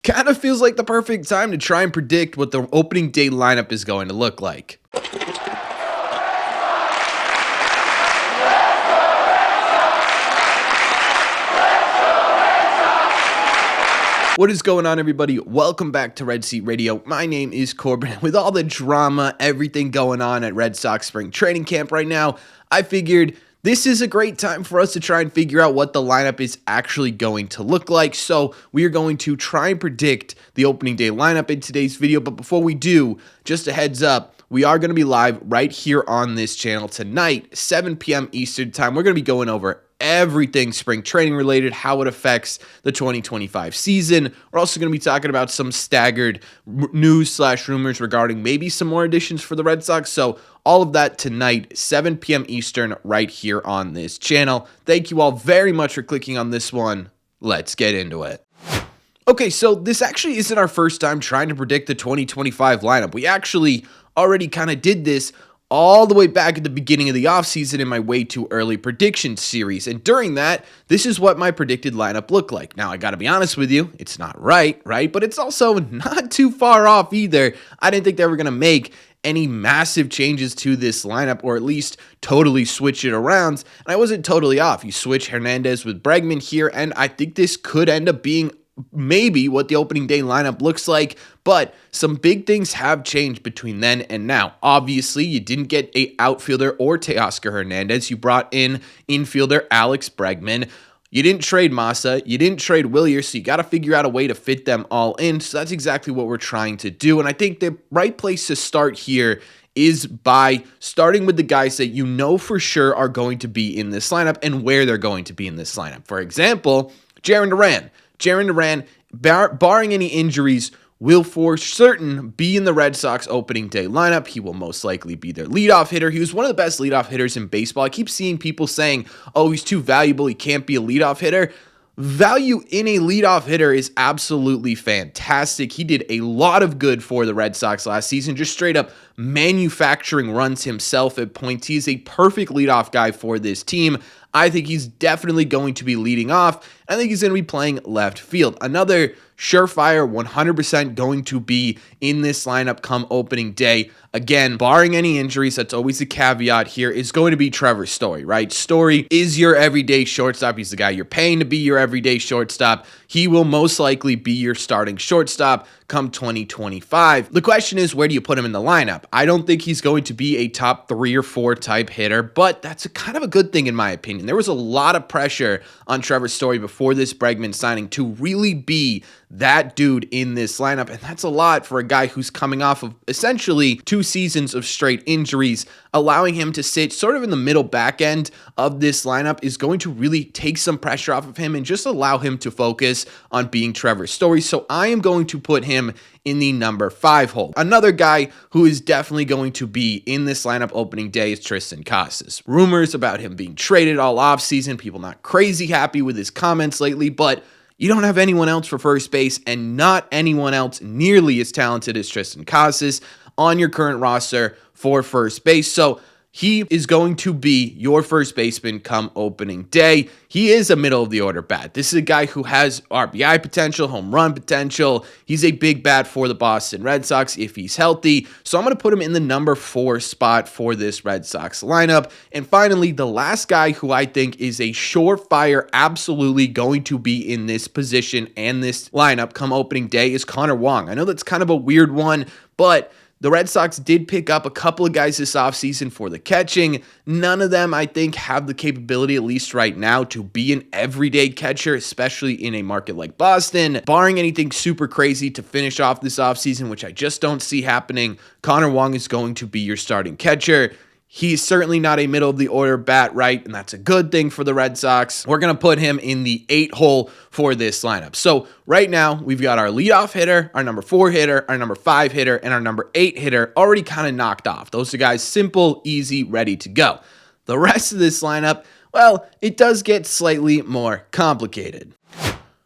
Kind of feels like the perfect time to try and predict what the opening day lineup is going to look like. What is going on, everybody? Welcome back to Red Seat Radio. My name is Corbin. With all the drama, everything going on at Red Sox spring training camp right now, I figured this is a great time for us to try and figure out what the lineup is actually going to look like. So we are going to try and predict the opening day lineup in today's video. But before we do, just a heads up, we are going to be live right here on this channel tonight, 7 p.m. Eastern time. We're going to be going over everything spring training related, how it affects the 2025 season. We're also going to be talking about some staggered news/rumors regarding maybe some more additions for the Red Sox. So all of that tonight, 7 p.m. Eastern, right here on this channel. Thank you all very much for clicking on this one. Let's get into it. Okay, so this actually isn't our first time trying to predict the 2025 lineup. We actually already kind of did this all the way back at the beginning of the offseason in my Way Too Early prediction series. And during that, this is what my predicted lineup looked like. Now, I got to be honest with you, it's not right? But it's also not too far off either. I didn't think they were going to make any massive changes to this lineup, or at least totally switch it around. And I wasn't totally off. You switch Hernandez with Bregman here, and I think this could end up being maybe what the opening day lineup looks like, but some big things have changed between then and now. Obviously, you didn't get a outfielder or Teoscar Hernandez. You brought in infielder Alex Bregman. You didn't trade Massa. You didn't trade Willier, so you got to figure out a way to fit them all in. So that's exactly what we're trying to do, and I think the right place to start here is by starting with the guys that you know for sure are going to be in this lineup and where they're going to be in this lineup. For example, Jarren Duran. Jarren Duran, barring any injuries, will for certain be in the Red Sox opening day lineup. He will most likely be their leadoff hitter. He was one of the best leadoff hitters in baseball. I keep seeing people saying, oh, he's too valuable, he can't be a leadoff hitter. Value in a leadoff hitter is absolutely fantastic. He did a lot of good for the Red Sox last season, just straight up manufacturing runs himself at points. He's a perfect leadoff guy for this team. I think he's definitely going to be leading off. I think he's going to be playing left field. Another surefire 100% going to be in this lineup come opening day. Again, barring any injuries, that's always a caveat here, is going to be Trevor Story, right? Story is your everyday shortstop. He's the guy you're paying to be your everyday shortstop. He will most likely be your starting shortstop come 2025. The question is, where do you put him in the lineup? I don't think he's going to be a top 3 or 4 type hitter, but that's kind of a good thing in my opinion. There was a lot of pressure on Trevor Story before this Bregman signing to really be that dude in this lineup, and that's a lot for a guy who's coming off of essentially 2 seasons of straight injuries. Allowing him to sit sort of in the middle back end of this lineup is going to really take some pressure off of him and just allow him to focus on being Trevor Story. So I am going to put him in the number 5 hole. Another guy who is definitely going to be in this lineup opening day is Triston Casas. Rumors about him being traded all offseason, people not crazy happy with his comments lately, but you don't have anyone else for first base and not anyone else nearly as talented as Triston Casas on your current roster for first base. So he is going to be your first baseman come opening day. He is a middle of the order bat. This is a guy who has RBI potential, home run potential. He's a big bat for the Boston Red Sox if he's healthy. So I'm going to put him in the number 4 spot for this Red Sox lineup. And finally, the last guy who I think is a surefire, absolutely going to be in this position and this lineup come opening day is Connor Wong. I know that's kind of a weird one, but the Red Sox did pick up a couple of guys this offseason for the catching. None of them, I think, have the capability, at least right now, to be an everyday catcher, especially in a market like Boston. Barring anything super crazy to finish off this offseason, which I just don't see happening, Connor Wong is going to be your starting catcher. He's certainly not a middle-of-the-order bat, right? And that's a good thing for the Red Sox. We're going to put him in the 8 hole for this lineup. So right now, we've got our leadoff hitter, our number 4 hitter, our number 5 hitter, and our number 8 hitter already kind of knocked off. Those are guys simple, easy, ready to go. The rest of this lineup, well, it does get slightly more complicated.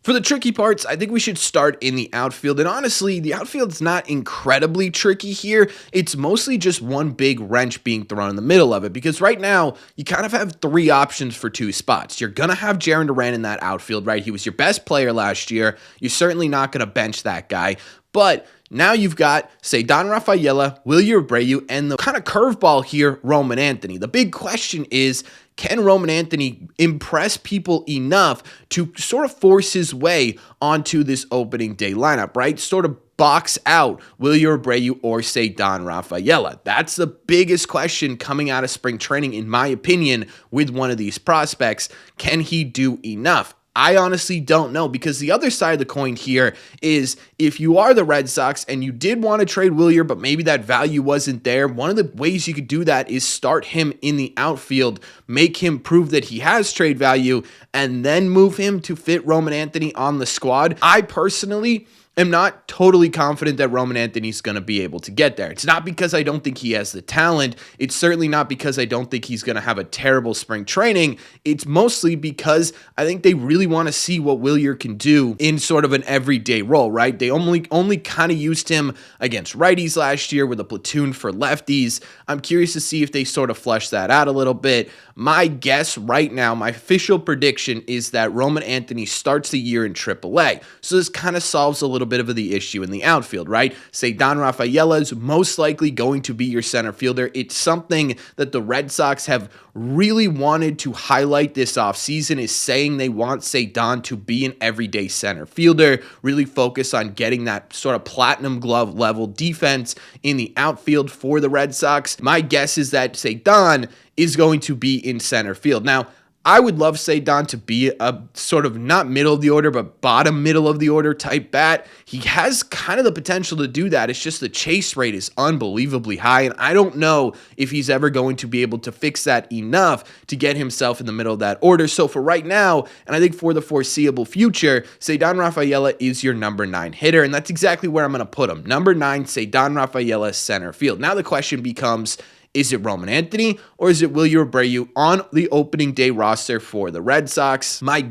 For For the tricky parts, I think we should start in the outfield. And honestly, the outfield's not incredibly tricky here. It's mostly just one big wrench being thrown in the middle of it, because right now you kind of have three options for two spots. You're going to have Jarren Duran in that outfield, right? He was your best player last year. You're certainly not going to bench that guy. But now you've got, say, Don Rafaela, Wilyer Abreu, and the kind of curveball here, Roman Anthony. The big question is, can Roman Anthony impress people enough to sort of force his way onto this opening day lineup, right? Sort of box out Wilyer Abreu or, say, Don Rafaela. That's the biggest question coming out of spring training, in my opinion, with one of these prospects. Can he do enough? I honestly don't know, because the other side of the coin here is, if you are the Red Sox and you did want to trade Wilyer, but maybe that value wasn't there, one of the ways you could do that is start him in the outfield, make him prove that he has trade value, and then move him to fit Roman Anthony on the squad. I personally am not totally confident that Roman Anthony's going to be able to get there. It's not because I don't think he has the talent. It's certainly not because I don't think he's going to have a terrible spring training. It's mostly because I think they really want to see what Wilyer can do in sort of an everyday role, right? They only kind of used him against righties last year with a platoon for lefties. I'm curious to see if they sort of flesh that out a little bit. My guess right now, my official prediction, is that Roman Anthony starts the year in AAA. So this kind of solves a little bit of the issue in the outfield, right? Say Don Rafaela is most likely going to be your center fielder. It's something that the Red Sox have really wanted to highlight this offseason, is saying they want, say, Don to be an everyday center fielder, really focus on getting that sort of platinum glove level defense in the outfield for the Red Sox. My guess is that, say, Don is going to be in center field. Now, I would love, say, Don to be a sort of not middle of the order, but bottom middle of the order type bat. He has kind of the potential to do that. It's just the chase rate is unbelievably high, and I don't know if he's ever going to be able to fix that enough to get himself in the middle of that order. So for right now, and I think for the foreseeable future, say Don Rafaela is your number 9 hitter, and that's exactly where I'm going to put him. Number 9, say Don Rafaela, center field. Now the question becomes, is it Roman Anthony or is it Wilyer Abreu on the opening day roster for the Red Sox? My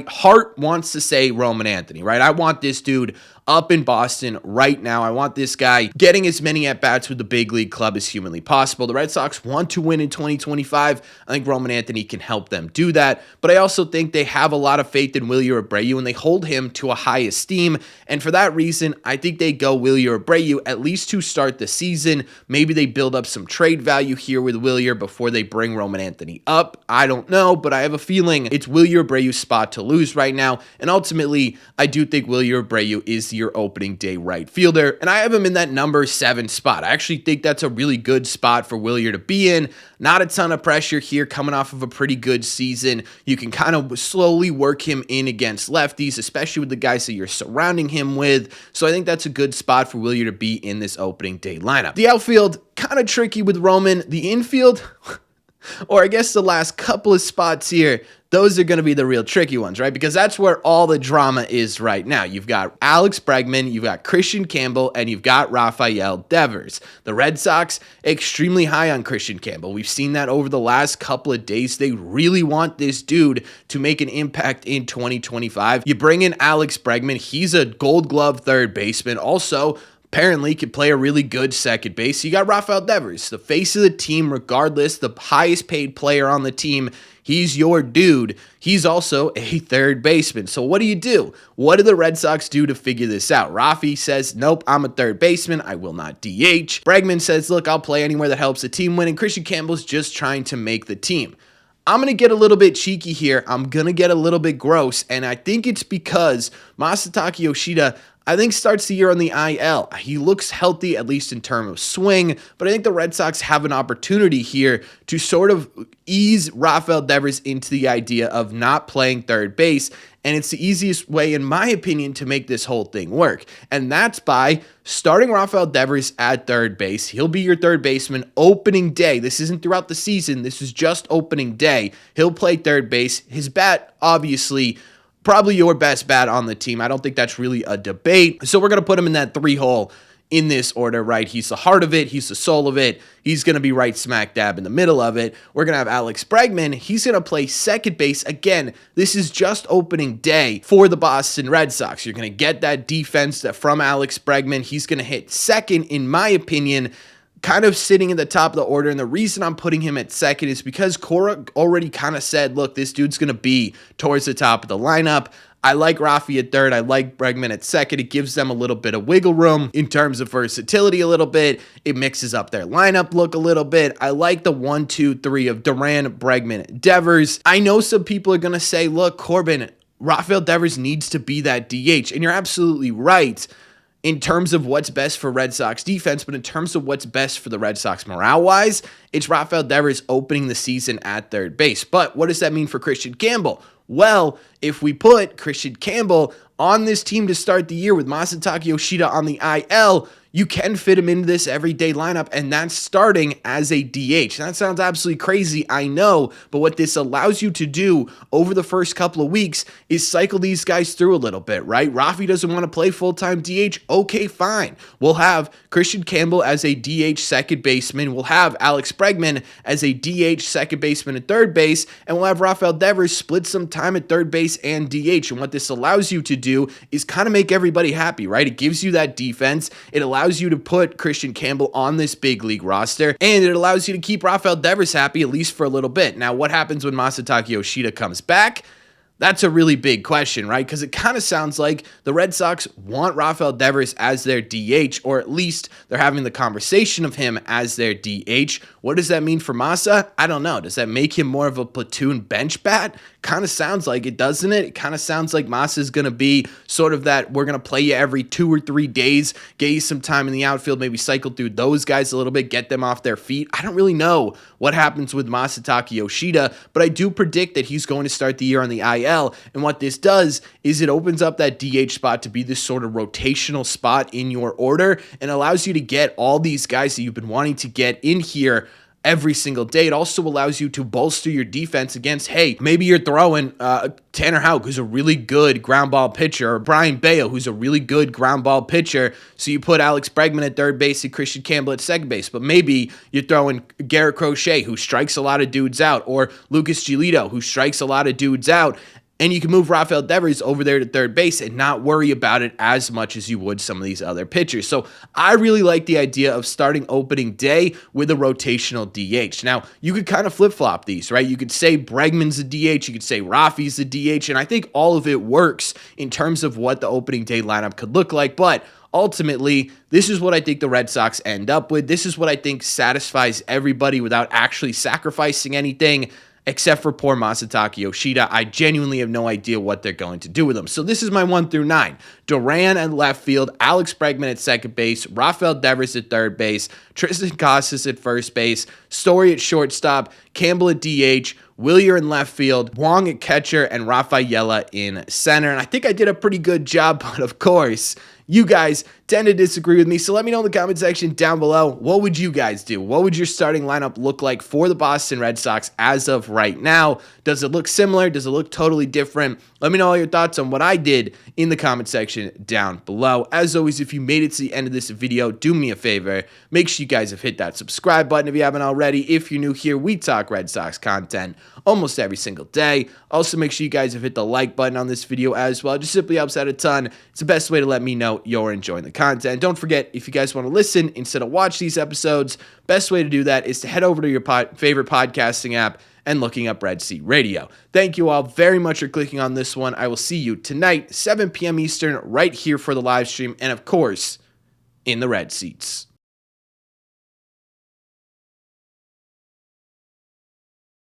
heart wants to say Roman Anthony, right? I want this dude up in Boston right now. I want this guy getting as many at-bats with the big league club as humanly possible. The Red Sox want to win in 2025. I think Roman Anthony can help them do that, but I also think they have a lot of faith in Wilyer Abreu, and they hold him to a high esteem, and for that reason, I think they go Wilyer Abreu at least to start the season. Maybe they build up some trade value here with Wilyer before they bring Roman Anthony up. I don't know, but I have a feeling it's Wilyer Abreu's spot to lose right now, and ultimately, I do think Wilyer Abreu is your opening day right fielder, and I have him in that number 7 spot. I actually think that's a really good spot for Wilyer to be in. Not a ton of pressure here, coming off of a pretty good season. You can kind of slowly work him in against lefties, especially with the guys that you're surrounding him with. So I think that's a good spot for Wilyer to be in this opening day lineup. The outfield, kind of tricky with Roman. The infield, or I guess the last couple of spots here, those are going to be the real tricky ones, right? Because that's where all the drama is right now. You've got Alex Bregman, you've got Christian Campbell, and you've got Rafael Devers. The Red Sox, extremely high on Christian Campbell. We've seen that over the last couple of days. They really want this dude to make an impact in 2025. You bring in Alex Bregman. He's a Gold Glove third baseman. Also, apparently can play a really good second base. You got Rafael Devers, the face of the team regardless, the highest paid player on the team. He's your dude. He's also a third baseman. So what do? What do the Red Sox do to figure this out? Rafi says, nope, I'm a third baseman. I will not DH. Bregman says, look, I'll play anywhere that helps the team win. And Christian Campbell's just trying to make the team. I'm going to get a little bit cheeky here. I'm going to get a little bit gross. And I think it's because Masataka Yoshida, I think, starts the year on the IL. He looks healthy, at least in terms of swing, but I think the Red Sox have an opportunity here to sort of ease Rafael Devers into the idea of not playing third base, and it's the easiest way, in my opinion, to make this whole thing work, and that's by starting Rafael Devers at third base. He'll be your third baseman opening day. This isn't throughout the season. This is just opening day. He'll play third base. His bat, obviously, probably your best bat on the team. I don't think that's really a debate. So we're going to put him in that 3 hole in this order, right? He's the heart of it. He's the soul of it. He's going to be right smack dab in the middle of it. We're going to have Alex Bregman. He's going to play second base. Again, this is just opening day for the Boston Red Sox. You're going to get that defense from Alex Bregman. He's going to hit second, in my opinion, kind of sitting at the top of the order. And the reason I'm putting him at second is because Cora already kind of said, look, this dude's going to be towards the top of the lineup. I like Rafi at third. I like Bregman at second. It gives them a little bit of wiggle room in terms of versatility a little bit. It mixes up their lineup look a little bit. I like the 1, 2, 3 of Duran, Bregman, Devers. I know some people are going to say, look, Corbin, Rafael Devers needs to be that DH. And you're absolutely right in terms of what's best for Red Sox defense, but in terms of what's best for the Red Sox morale-wise, it's Rafael Devers opening the season at third base. But what does that mean for Christian Campbell? Well, if we put Christian Campbell on this team to start the year with Masataka Yoshida on the IL, you can fit him into this everyday lineup, and that's starting as a DH. That sounds absolutely crazy, I know, but what this allows you to do over the first couple of weeks is cycle these guys through a little bit, right? Rafi doesn't want to play full-time DH. Okay, fine. We'll have Christian Campbell as a DH second baseman. We'll have Alex Bregman as a DH second baseman at third base, and we'll have Rafael Devers split some time at third base and DH. And what this allows you to do is kind of make everybody happy, right? It gives you that defense. It allows you to put Christian Campbell on this big league roster, and it allows you to keep Rafael Devers happy, at least for a little bit. Now, what happens when Masataka Yoshida comes back? That's a really big question, right? Because it kind of sounds like the Red Sox want Rafael Devers as their DH, or at least they're having the conversation of him as their DH. What does that mean for Masa? I don't know. Does that make him more of a platoon bench bat? Kind of sounds like it, doesn't it? It kind of sounds like Masa is going to be sort of that, we're going to play you every 2 or 3 days, get you some time in the outfield, maybe cycle through those guys a little bit, get them off their feet. I don't really know what happens with Masataka Yoshida, but I do predict that he's going to start the year on the IL. And what this does is it opens up that DH spot to be this sort of rotational spot in your order and allows you to get all these guys that you've been wanting to get in here every single day. It also allows you to bolster your defense against, hey, maybe you're throwing Tanner Houck, who's a really good ground ball pitcher, or Brian Bayo, who's a really good ground ball pitcher. So you put Alex Bregman at third base and Christian Campbell at second base. But maybe you're throwing Garrett Crochet, who strikes a lot of dudes out, or Lucas Giolito, who strikes a lot of dudes out. And you can move Rafael Devers over there to third base and not worry about it as much as you would some of these other pitchers. So I really like the idea of starting opening day with a rotational DH. Now, you could kind of flip-flop these, right? You could say Bregman's a DH. You could say Rafi's a DH. And I think all of it works in terms of what the opening day lineup could look like. But ultimately, this is what I think the Red Sox end up with. This is what I think satisfies everybody without actually sacrificing anything, except for poor Masataka Yoshida. I genuinely have no idea what they're going to do with him. So this is my 1 through 9. Duran at left field, Alex Bregman at second base, Rafael Devers at third base, Tristan Casas at first base, Story at shortstop, Campbell at DH, Willier in left field, Wong at catcher, and Rafaela in center. And I think I did a pretty good job, but of course, you guys tend to disagree with me, so let me know in the comment section down below. What would you guys do? What would your starting lineup look like for the Boston Red Sox as of right now? Does it look similar? Does it look totally different? Let me know all your thoughts on what I did in the comment section down below. As always, if you made it to the end of this video, do me a favor. Make sure you guys have hit that subscribe button if you haven't already. If you're new here, we talk Red Sox content almost every single day. Also, make sure you guys have hit the like button on this video as well. It just simply helps out a ton. It's the best way to let me know you're enjoying the content. Don't forget, if you guys want to listen instead of watch these episodes, best way to do that is to head over to your favorite podcasting app and looking up Red Seat Radio. Thank you all very much for clicking on this one. I will see you tonight, 7 p.m. Eastern, right here for the live stream, and of course, in the Red Seats.